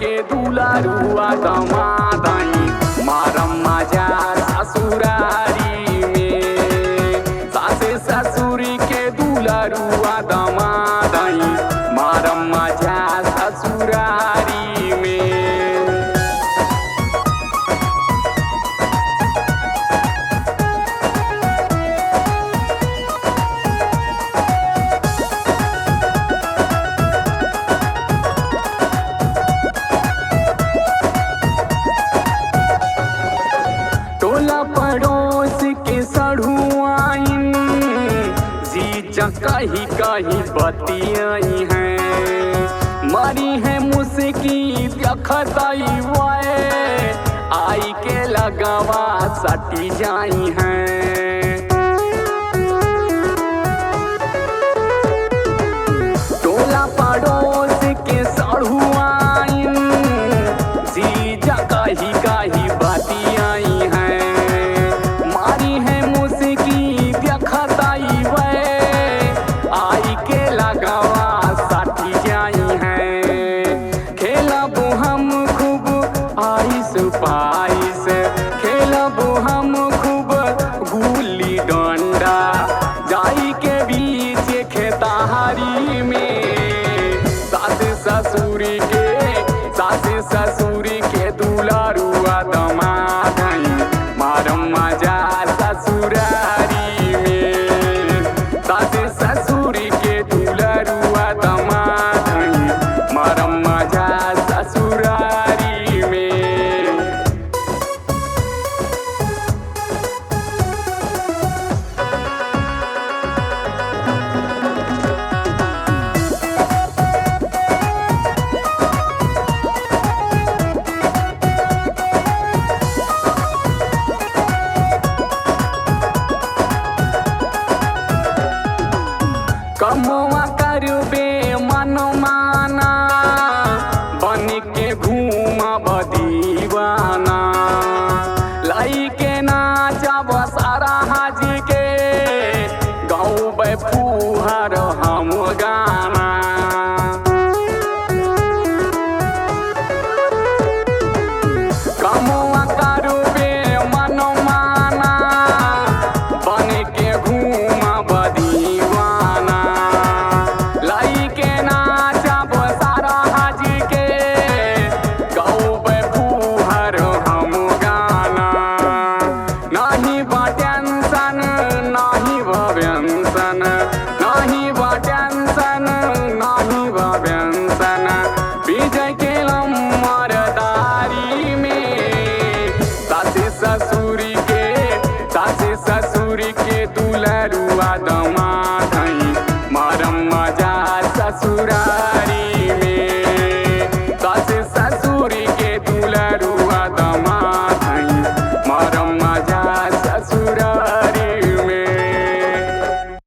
के दुलारुआ दमादई मारम मजा ससुरारी में। सासे ससुरी के दुलारुआ दमादई मारम मजा ससुरारी में। टोला पड़ोस के सढ़ुआइन जीजा कही कही बतियाई हैं। मरी है मुस्की देखतई वे आई के लगवा सटी जाई हैं। टोला पड़ोस के सढ़ुआइन जीजा कही कही बतियाई हैं। मारी है मुस्की देखतई वे आई के लगवा साथी जाई हैं। खेलब हम खूब आइस पाइस, खेलब हम खूब गुल्ली डंडा जाई के बीच खेताहारी में। सास ससुरी के दुलारुआ दमादई मारम मजा ससुरारी में। सास ससुरी के दुलारुआ दमादई मारम मजा ससुरारी में। कमवा करबे मन माना बन के घूमब दीवाना। लाई के नाचब सारा हाज के गौबे फुहर हम गाना। कमवा करबे मन माना बन के घूमब दीवाना। लाई के नाचब सारा हाज के गौबे फुहर हम गाना। नाही बा टेंशन नाही बा व्यंसन, नाही बा टेंशन नाही बा व्यंसन। विजय के मरदारी में सास ससुरी के